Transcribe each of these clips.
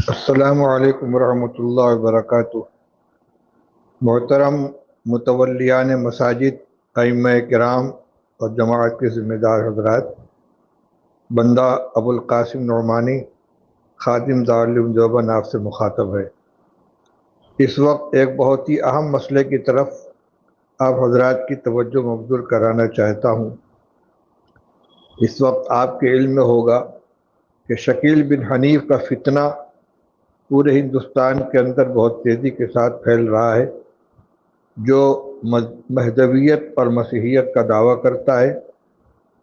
السلام علیکم ورحمۃ اللہ وبرکاتہ۔ محترم متولیان مساجد، ائمہ کرام اور جماعت کے ذمہ دار حضرات، بندہ ابو القاسم نعمانی خادم دارالعلوم دیوبند آپ سے مخاطب ہے۔ اس وقت ایک بہت ہی اہم مسئلے کی طرف آپ حضرات کی توجہ مبذول کرانا چاہتا ہوں۔ اس وقت آپ کے علم میں ہوگا کہ شکیل بن حنیف کا فتنہ پورے ہندوستان کے اندر بہت تیزی کے ساتھ پھیل رہا ہے، جو مہدویت اور مسیحیت کا دعویٰ کرتا ہے،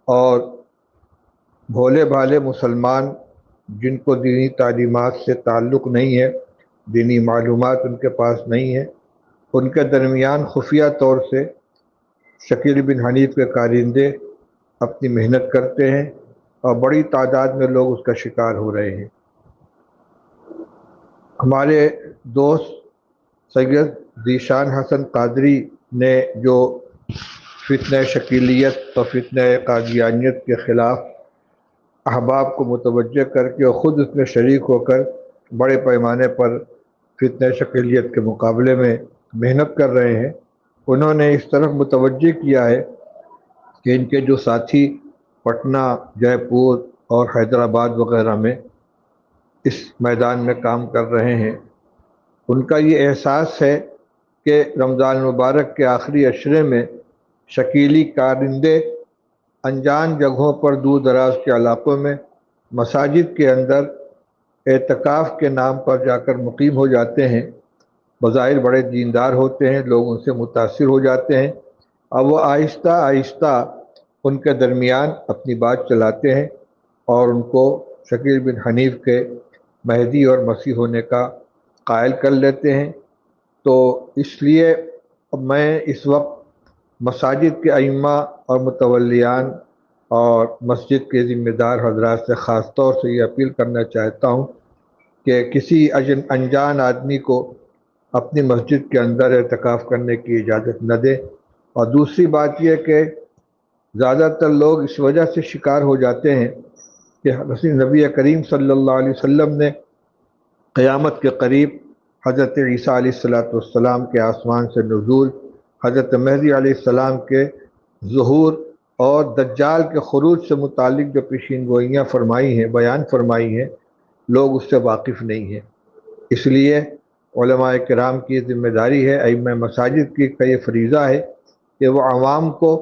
اور بھولے بھالے مسلمان جن کو دینی تعلیمات سے تعلق نہیں ہے، دینی معلومات ان کے پاس نہیں ہے، ان کے درمیان خفیہ طور سے شکیل بن حنیف کے کارندے اپنی محنت کرتے ہیں، اور بڑی تعداد میں لوگ اس کا شکار ہو رہے ہیں۔ ہمارے دوست سید ذیشان حسن قادری نے جو فتنہ شکیلیت اور فتنہ قادیانیت کے خلاف احباب کو متوجہ کر کے اور خود اس میں شریک ہو کر بڑے پیمانے پر فتنہ شکیلیت کے مقابلے میں محنت کر رہے ہیں، انہوں نے اس طرف متوجہ کیا ہے کہ ان کے جو ساتھی پٹنہ، جے پور اور حیدرآباد وغیرہ میں اس میدان میں کام کر رہے ہیں، ان کا یہ احساس ہے کہ رمضان المبارک کے آخری عشرے میں شکیلی کارندے انجان جگہوں پر دور دراز کے علاقوں میں مساجد کے اندر اعتکاف کے نام پر جا کر مقیم ہو جاتے ہیں۔ بظاہر بڑے دیندار ہوتے ہیں، لوگ ان سے متاثر ہو جاتے ہیں، اور وہ آہستہ آہستہ ان کے درمیان اپنی بات چلاتے ہیں اور ان کو شکیل بن حنیف کے مہدی اور مسیح ہونے کا قائل کر لیتے ہیں۔ تو اس لیے اب میں اس وقت مساجد کے ائمہ اور متولیان اور مسجد کے ذمہ دار حضرات سے خاص طور سے یہ اپیل کرنا چاہتا ہوں کہ کسی انجان آدمی کو اپنی مسجد کے اندر اعتکاف کرنے کی اجازت نہ دے۔ اور دوسری بات یہ کہ زیادہ تر لوگ اس وجہ سے شکار ہو جاتے ہیں کہ نبی کریم صلی اللہ علیہ وسلم نے قیامت کے قریب حضرت عیسیٰ علیہ السلام کے آسمان سے نزول، حضرت مہدی علیہ السلام کے ظہور اور دجال کے خروج سے متعلق جو پیشین گوئیاں فرمائی ہیں، بیان فرمائی ہیں، لوگ اس سے واقف نہیں ہیں۔ اس لیے علماء کرام کی ذمہ داری ہے، ائمہ مساجد کی کا یہ فریضہ ہے کہ وہ عوام کو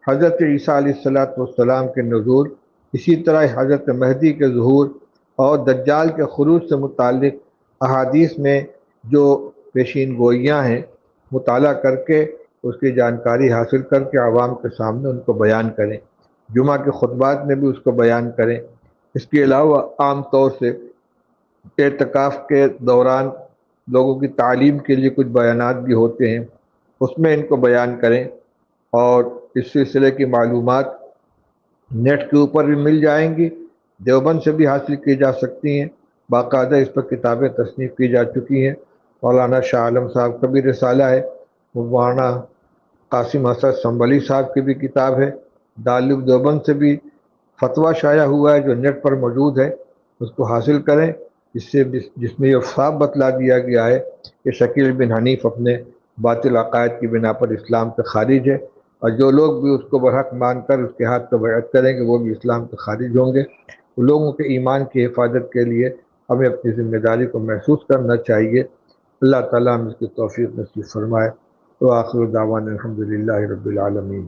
حضرت عیسیٰ علیہ السلام کے نزول، اسی طرح حضرت مہدی کے ظہور اور دجال کے خروج سے متعلق احادیث میں جو پیشین گوئیاں ہیں مطالعہ کر کے اس کی جانکاری حاصل کر کے عوام کے سامنے ان کو بیان کریں، جمعہ کے خطبات میں بھی اس کو بیان کریں۔ اس کے علاوہ عام طور سے اعتکاف کے دوران لوگوں کی تعلیم کے لیے کچھ بیانات بھی ہوتے ہیں، اس میں ان کو بیان کریں، اور اس سلسلے کی معلومات نیٹ کے اوپر بھی مل جائیں گی، دیوبند سے بھی حاصل کی جا سکتی ہیں، باقاعدہ اس پر کتابیں تصنیف کی جا چکی ہیں۔ مولانا شاہ عالم صاحب کا بھی رسالہ ہے، مولانا قاسم حسن سنبھلی صاحب کی بھی کتاب ہے، دارالعلوم دیوبند سے بھی فتویٰ شائع ہوا ہے جو نیٹ پر موجود ہے، اس کو حاصل کریں، جس میں یہ صاف بتلا دیا گیا ہے کہ شکیل بن حنیف اپنے باطل عقائد کی بنا پر اسلام سے خارج ہے، اور جو لوگ بھی اس کو برحق مان کر اس کے ہاتھ پہ بیعت کریں گے وہ بھی اسلام سے خارج ہوں گے۔ لوگوں کے ایمان کی حفاظت کے لیے ہمیں اپنی ذمہ داری کو محسوس کرنا چاہیے۔ اللہ تعالیٰ ہم اس کی توفیق نصیب فرمائے۔ وآخر دعوانا الحمدللہ رب العالمین۔